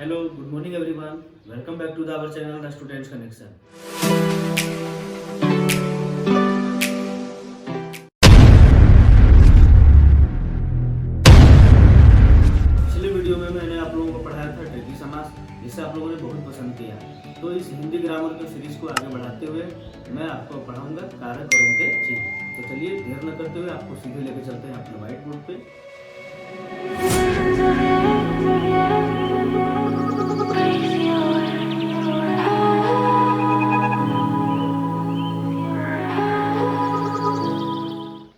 Hello, good morning everyone. Welcome back to our channel, The Students Connection. पिछले video में मैंने आप लोगों को पढ़ाया था ट्रिकी समास, जिसे आप लोगों ने बहुत पसंद किया। तो इस हिंदी ग्रामर के सीरीज को आगे बढ़ाते हुए मैं आपको पढ़ाऊंगा कारक और उनके चिन्ह। तो चलिए देर न करते हुए आपको सीधे लेके चलते हैं अपने व्हाइट बोर्ड पे।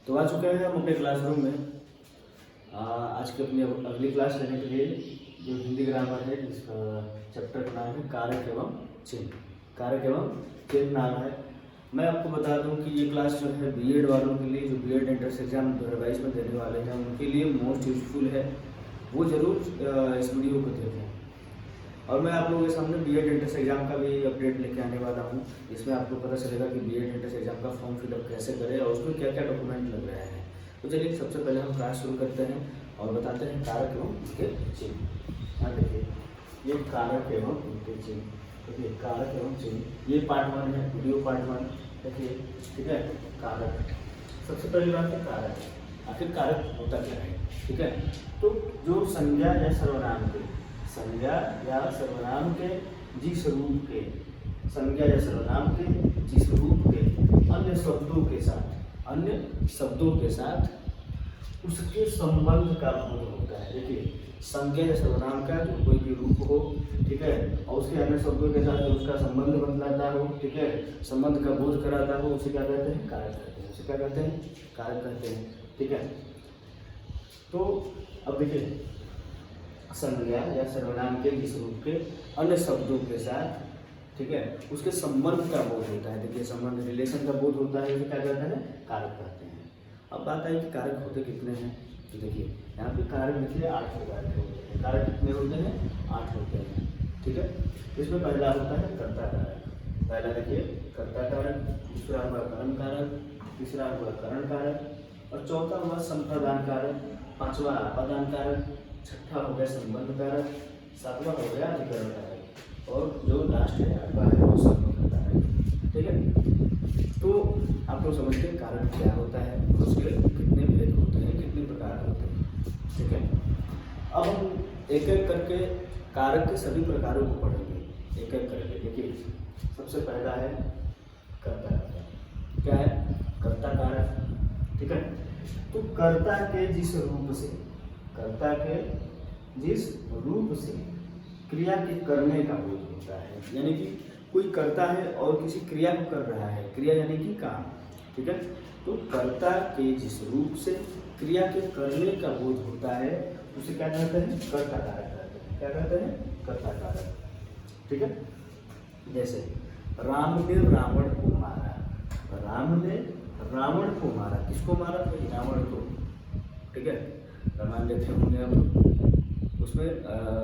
तो आ चुके हैं हम अपने क्लासरूम में। आज की अपनी अगली क्लास लेने के लिए जो हिंदी ग्रामर है, जिसका चैप्टर का नाम है कारक एवं चिन्ह। कारक एवं चिन्ह नाम है। मैं आपको बता दूं कि ये क्लास जो है बीएड वालों के लिए, जो बीएड एंट्रेंस एग्जाम 2022 में देने वाले हैं, उनके लिए मोस्ट यूजफुल है। वो जरूर इस वीडियो को देखें। और मैं आप लोगों के सामने बीएड एंट्रेंस एग्जाम का भी अपडेट लेके आने वाला हूँ। इसमें आपको पता चलेगा कि बीएड एंट्रेंस एग्जाम का फॉर्म फिलअप कैसे करें और उसमें क्या क्या डॉक्यूमेंट लग रहे हैं। तो चलिए सबसे पहले हम क्लास शुरू करते हैं और बताते हैं कारक एवं उनके चिन्ह। हाँ देखिए, ये कारक एवं उनके चिन्ह। देखिए कारक एवं चिन्ह, ये पार्ट 1 है, वीडियो पार्ट 1। देखिए ठीक है। कारक, सबसे पहली बात है कारक। आखिर कारक होता क्या है? ठीक है। तो जो संज्ञा या सर्वनाम के, संज्ञा या सर्वनाम के जिस रूप के, संज्ञा या सर्वनाम के जिस रूप के अन्य शब्दों के साथ, अन्य शब्दों के साथ उसके संबंध का बोध होता है। देखिए संज्ञा या सर्वनाम का जो कोई भी रूप हो, ठीक है, और उसके अन्य शब्दों के साथ जो उसका संबंध बतलाता हो, ठीक है, संबंध का बोध कराता हो, उसे क्या कहते हैं? कारक कहते हैं। उसे क्या कहते हैं? कारक कहते हैं। ठीक है। तो अब देखिए, संज्ञा या सर्वनाम के जिस रूप के अन्य शब्दों के साथ, ठीक है, उसके संबंध का बोध होता है। देखिए संबंध, रिलेशन का बोध होता है, उसे क्या कहते हैं? कारक कहते हैं। अब बात है कि कारक होते कितने हैं। तो देखिए यहाँ पे कारक देखिए 8 प्रकार के होते हैं। कारक कितने होते हैं? 8 होते हैं। ठीक है। इसमें पहला होता है कर्ता कारक। पहला देखिए कर्ता कारक, दूसरा हुआ कर्म कारक, तीसरा हुआ करण कारक और चौथा हुआ संप्रदान कारक, पांचवा अपादान कारक, छठा हो गया संबंध कारक, सातवां हो गया अधिकरण कारक और जो लास्ट है आपका है वो संबंध कारक। ठीक है। तो आप लोग समझते हैं कारक क्या होता है, उसके कितने भेद होते हैं, कितने प्रकार होते हैं। ठीक है। अब हम एक एक करके कारक के सभी प्रकारों को पढ़ेंगे, एक एक करके। देखिए सबसे पहला है कर्ता कारक। क्या है? कर्ता कारक। ठीक है। तो कर्ता के जिस रूप से, कर्ता के जिस रूप से क्रिया के करने का बोध होता है, यानी कि कोई करता है और किसी क्रिया को कर रहा है, क्रिया यानी कि काम। ठीक है। तो कर्ता के जिस रूप से क्रिया के करने का बोध होता है, उसे क्या कहते हैं? कर्ता कारक कहते हैं। क्या कहते हैं? कर्ता कारक। ठीक है। जैसे राम ने रावण को मारा। राम ने रावण को मारा। किसको मारा? तो रावण को। ठीक है। रामायण देखे होंगे हम लोग। उसमें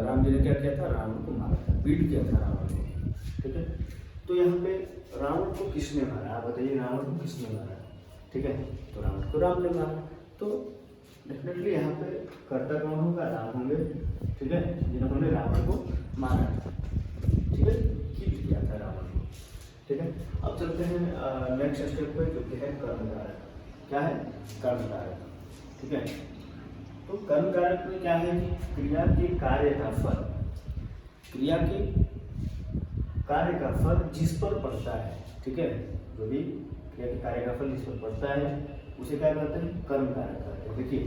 राम जी ने क्या किया था? रावण को मारा था, पीट किया था रावण को। ठीक है। तो यहाँ पे रावण को किसने मारा? आप बताइए, रावण को किसने मारा? ठीक है। तो रावण को राम ने मारा। तो डेफिनेटली यहाँ पे कर्ता कौन होगा? राम होंगे। ठीक है, जिन्होंने रावण को मारा था। ठीक है, पीट किया था रावण को। ठीक है। अब चलते हैं नेक्स्ट स्टेप पे, जो कि है कर्म कारक। क्या है? कर्म कारक। ठीक है। तो कर्म कारक में क्या है कि क्रिया के कार्य का फल, क्रिया के कार्य का फल जिस पर पड़ता है, ठीक है, जो भी क्रिया के कार्य का फल जिस पर पड़ता है उसे क्या कहते हैं? कर्म कारक कहते हैं। देखिए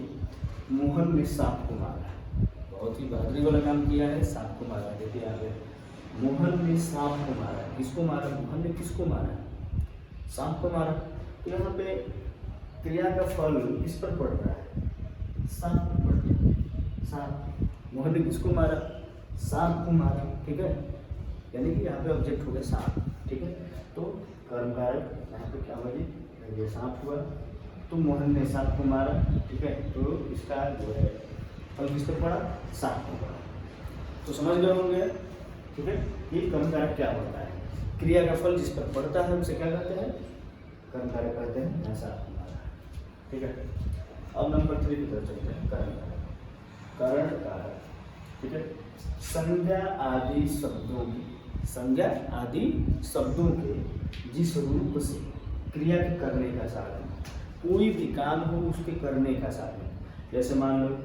मोहन ने सांप को मारा। बहुत ही बहादुरी वाला काम किया है, सांप को मारा। देखिए आगे, मोहन ने सांप को मारा। किसको मारा? मोहन ने किसको मारा? सांप को मारा। तो यहाँ पे क्रिया का फल किस पर पड़ रहा है? सांप पर पड़ रहा है। सांप। मोहन ने किसको मारा? सांप को मारा। ठीक है, यानी कि यहाँ पे ऑब्जेक्ट हो गया सांप। ठीक है। तो कर्म कारक यहाँ पे क्या हुआ जी? ये सांप हुआ। तो मोहन ने सांप को मारा। ठीक है। तो इसका जो है फल किस पर पड़ा? सांप को पड़ा। तो समझ गए होंगे। ठीक है। ये कर्म कारक क्या होता है? क्रिया का फल जिस पर पड़ता है उसे क्या कहते हैं? कर्म कारक कहते हैं। यहाँ सांप को मारा। ठीक है। अब नंबर 3 की तरफ चलते हैं, करण कारक। करण कारक। ठीक है। संज्ञा आदि शब्दों की, संज्ञा आदि शब्दों के जिस रूप से क्रिया के करने का साधन, कोई भी काम हो उसके करने का साधन। जैसे मान लो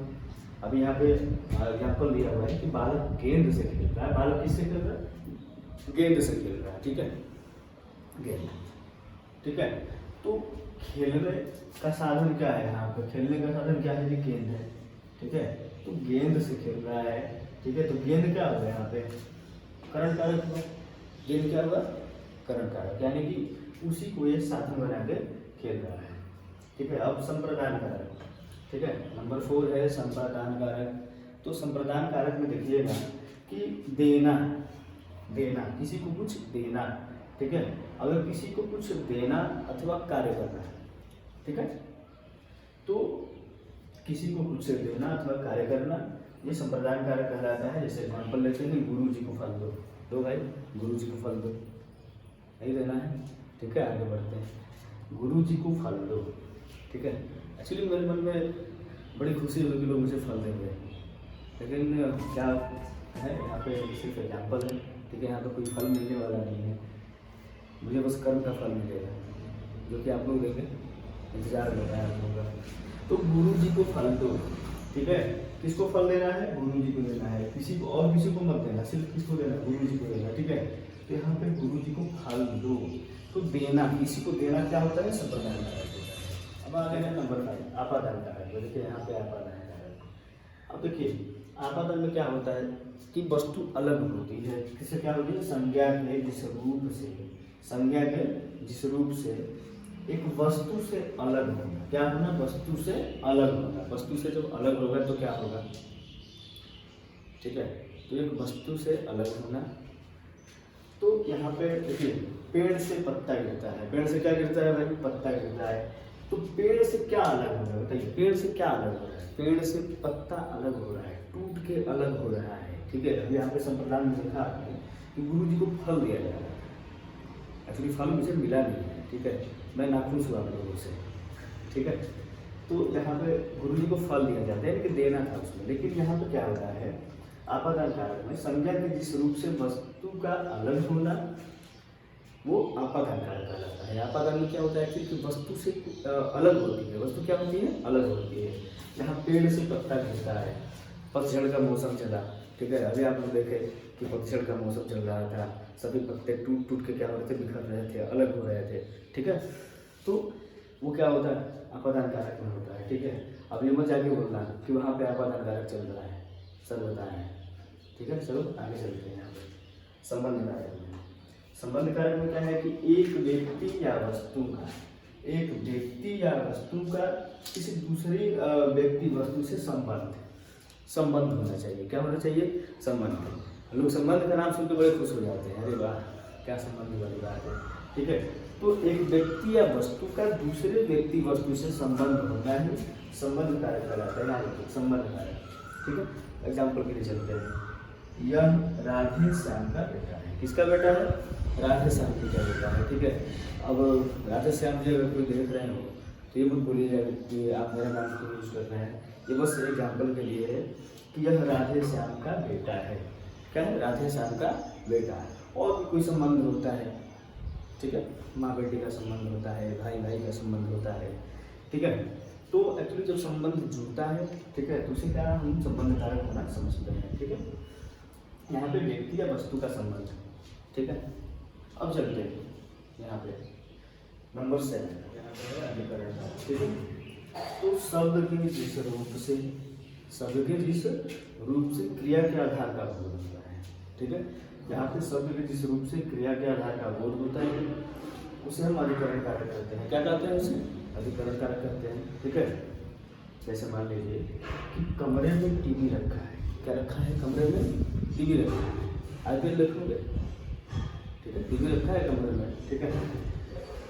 अभी यहाँ पे एग्जाम्पल दिया हुआ है कि बालक गेंद से खेल रहा है। बालक किससे खेल रहा है? गेंद से खेल रहा है। ठीक है, गेंद। ठीक है, तो खेलने का साधन क्या है? यहाँ पे खेलने का साधन क्या है? गेंद है। ठीक है, तो गेंद से खेल रहा है। ठीक है, तो गेंद क्या होगा यहाँ पे? करण कारक हुआ। गेंद क्या हुआ? करण कारक, यानी कि उसी को ये साधन बना के खेल रहा है। ठीक है, अब संप्रदान कारक। ठीक है, नंबर 4 है संप्रदान कारक। तो संप्रदान कारक में देखिएगा कि देना, देना, किसी को कुछ देना। ठीक है, अगर किसी को कुछ देना अथवा कार्य करना, ठीक है, तो किसी को कुछ देना अथवा कार्य करना ये संप्रदान कारक कहलाता है। जैसे एग्जाम्पल लेते हैं, गुरु जी को फल दो। दो भाई, गुरु जी को फल दो, नहीं देना है। ठीक है, आगे बढ़ते हैं। गुरु जी को फल दो। ठीक है, एक्चुअली मेरे मन में बड़ी खुशी होगी कि लोग मुझे फल देंगे, लेकिन क्या है, यहाँ पे सिर्फ एग्जाम्पल है। ठीक है, यहाँ पे कोई फल मिलने वाला नहीं है, मुझे बस कर्म का फल मिलेगा, जो कि आप लोग देंगे, इंतजार कर रहे हैं आप लोगों का। तो गुरु जी को फल दो। ठीक है, किसको फल देना है? गुरु जी को देना है, किसी को और किसी को मत देना, सिर्फ किसको देना? गुरु जी को देना। ठीक है, तो यहाँ पे गुरु जी को फल दो। तो देना, किसी को देना क्या होता है? संप्रदान कारक होता है। अब आगे है नंबर 5 आपादान कारक। देखिए यहाँ पे आपादान कारक। अब देखिए आपादान में क्या होता है कि वस्तु अलग होती है। किससे क्या होती है? संज्ञा के जिस रूप से, संज्ञा के जिस रूप से एक वस्तु से अलग होगा। क्या होना? वस्तु से अलग होगा। वस्तु से जब अलग होगा तो क्या होगा? ठीक है, तो एक वस्तु से अलग होना। तो यहाँ पे देखिए पेड़ से पत्ता गिरता है। पेड़ से क्या गिरता है भाई? पत्ता गिरता है। तो पेड़ से क्या अलग हो रहा है? बताइए, पेड़ से क्या अलग हो रहा है? पेड़ से पत्ता अलग हो रहा है, टूट के अलग हो रहा है। ठीक है, अभी यहाँ पे संप्रदान में लिखा है कि गुरु जी को फल दिया जा रहा है। एक्चुअली फल मुझे मिला नहीं है। ठीक है, मैं नाखुश हुआ लोगों से। ठीक है, तो यहाँ पे गुरु जी को फल दिया जाता है, लेकिन देना था उसमें। लेकिन यहाँ पे क्या हो रहा है? आपादान कारक में संज्ञा के जिस रूप से वस्तु का अलग होना, वो आपादान कारक कहलाता है। आपादान में क्या होता है कि वस्तु से अलग होती है। वस्तु क्या होती है? अलग होती है। यहाँ पेड़ से पत्ता गिरता है, पतझड़ का मौसम चला। ठीक है, अभी आप लोग देखे कि पतझड़ का मौसम चल रहा था, सभी पत्ते टूट टूट के क्या हो रहे थे? बिखर रहे थे, अलग हो रहे थे। ठीक है, तो वो क्या होता है? आपादान कारक में होता है। ठीक है, अब ये मत जाके बोलना कि वहाँ पे आपादान कारक चल रहा है, सर बताएं। ठीक है, चलो आगे चलते हैं। यहाँ पे संबंध कारक में, संबंध कारक में क्या है कि एक व्यक्ति या वस्तु का, एक व्यक्ति या वस्तु का किसी दूसरी व्यक्ति वस्तु से संबंध होना चाहिए। क्या होना चाहिए? संबंध। लोग संबंध का नाम सुनकर बड़े खुश हो जाते हैं, अरे वाह क्या संबंध वाली बात है। ठीक है, तो एक व्यक्ति या वस्तु का दूसरे व्यक्ति वस्तु से संबंध होना ही संबंध कारक कहलाता है। संबंध कारक। ठीक है, एग्जाम्पल के लिए चलते हैं। यह राधे श्याम का बेटा है। किसका बेटा है? राधे श्याम जी का बेटा है। ठीक है, अब राधे श्याम जी अगर कोई देख रहे हो तो ये मत बोलिएगा कि आप मेरा नाम क्यों यूज कर रहे हैं। ये बस एग्जाम्पल के लिए है कि यह राधे श्याम का बेटा है। क्या है? राधे श्याम का बेटा है। और भी कोई संबंध होता है। ठीक है, माँ बेटी का संबंध होता है, भाई भाई का संबंध होता है। ठीक है, तो एक्चुअली जब संबंध जुड़ता है, ठीक है, तो उसे क्या हम संबंध कारक होना समझते हैं। ठीक है, यहाँ पे व्यक्ति या वस्तु का संबंध। ठीक है, अब चलते हैं यहाँ पे नंबर 7। ठीक है, तो शब्द के जिस रूप से, शब्द के जिस रूप से क्रिया के आधार का बोध होता है। ठीक है, यहाँ पे शब्द के जिस रूप से क्रिया के आधार का बोध होता है उसे हम अधिकरण कारक कहते हैं। क्या कहते हैं उसे? अधिकरण कारक कहते हैं। ठीक है, जैसे मान लीजिए कि कमरे में टीवी रखा है। क्या रखा है? कमरे में टीवी रखा है। आईपीएल देखोगे? ठीक है, टीवी रखा है कमरे में। ठीक है,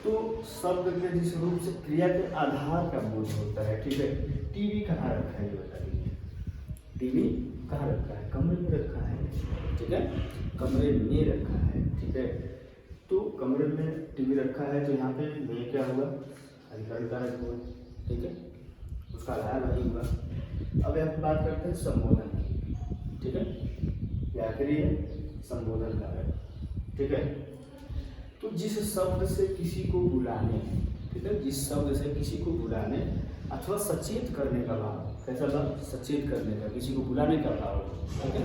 तो शब्द के जिस रूप से क्रिया के आधार का बोध होता है। ठीक है, टीवी कहाँ रखा है ये बता दीजिए। टीवी कहाँ रखा है? कमरे में रखा है। ठीक है, कमरे में रखा है। ठीक है, तो कमरे में टीवी रखा है, तो यहाँ पे में क्या हुआ? अधिकरण कारक हुआ। ठीक है, उसका आधार वही हुआ। अब यहाँ पे बात करते हैं संबोधन की। ठीक है, ये आखिरी है संबोधन कारक। ठीक है, तो जिस शब्द से किसी को बुलाने, ठीक है, जिस शब्द से किसी को बुलाने अथवा सचेत करने का भाव, कैसा भाव? सचेत करने का, किसी को बुलाने का भाव, ठीक है,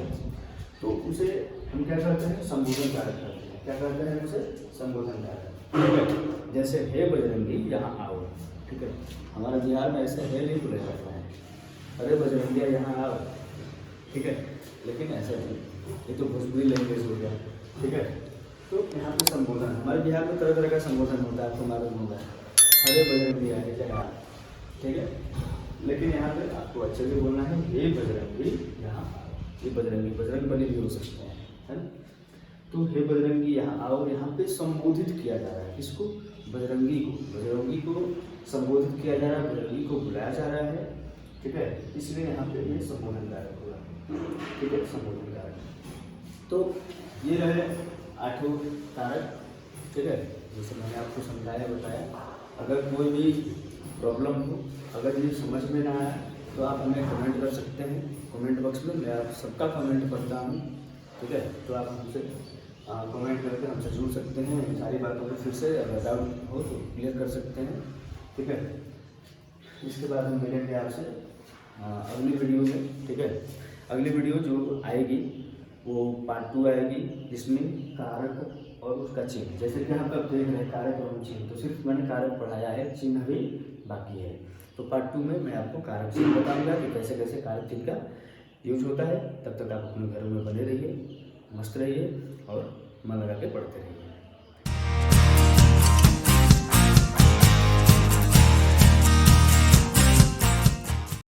तो उसे हम क्या करते हैं? संबोधन कारक करते हैं। क्या करते हैं उसे? संबोधन कारक। ठीक है, जैसे हे बजरंगी यहाँ आओ, ठीक है, हमारे बिहार में ऐसे हे नहीं बोला जाता है, अरे बजरंगिया यहाँ आओ, ठीक है, लेकिन ऐसा नहीं, ये तो भोजपुरी लैंग्वेज हो गया। ठीक है, तो यहाँ पे संबोधन, हमारे बिहार में तरह तरह का संबोधन होता है, आपको मालूम होगा, अरे बजरंगिया है जगह, ठीक है, लेकिन यहाँ पे आपको अच्छे से बोलना है, हे बजरंगी यहाँ आओ। ये बजरंगी, बजरंग बली भी हो सकते हैं, है ना। तो हे बजरंगी यहाँ आओ, यहाँ पे संबोधित किया जा रहा है, किसको? बजरंगी को। बजरंगी को संबोधित किया जा रहा है, बजरंगी को बुलाया जा रहा है, ठीक है, इसलिए यहाँ पे ये संबोधन कारक होगा। ठीक है, संबोधन कारक। तो ये रहे 8 कारक। ठीक है, जैसे मैंने आपको समझाया बताया। अगर कोई भी प्रॉब्लम हो, अगर ये समझ में ना आया तो आप हमें कमेंट कर सकते हैं कमेंट बॉक्स में, मैं आप सबका कमेंट पढ़ता हूँ। ठीक है, तो आप हमसे कमेंट करके हमसे जुड़ सकते हैं, सारी बातों को फिर से अगर डाउट हो तो क्लियर कर सकते हैं। ठीक है, इसके बाद हम मिलेंगे आपसे अगली वीडियो में। ठीक है, अगली वीडियो जो आएगी वो पार्ट 2 आएगी, जिसमें कारक और उसका चिन्ह, जैसे कि यहाँ पर देख रहे हैं कारक और चिन्ह, तो सिर्फ मैंने कारक पढ़ाया है, चिन्ह भी बाकी है। तो पार्ट 2 में मैं आपको कारक चिन्ह बताऊंगा कि कैसे कैसे कारक चिन्ह का यूज होता है। तब तक आप अपने घरों में बने रहिए, मस्त रहिए और मन लगा के पढ़ते रहिए।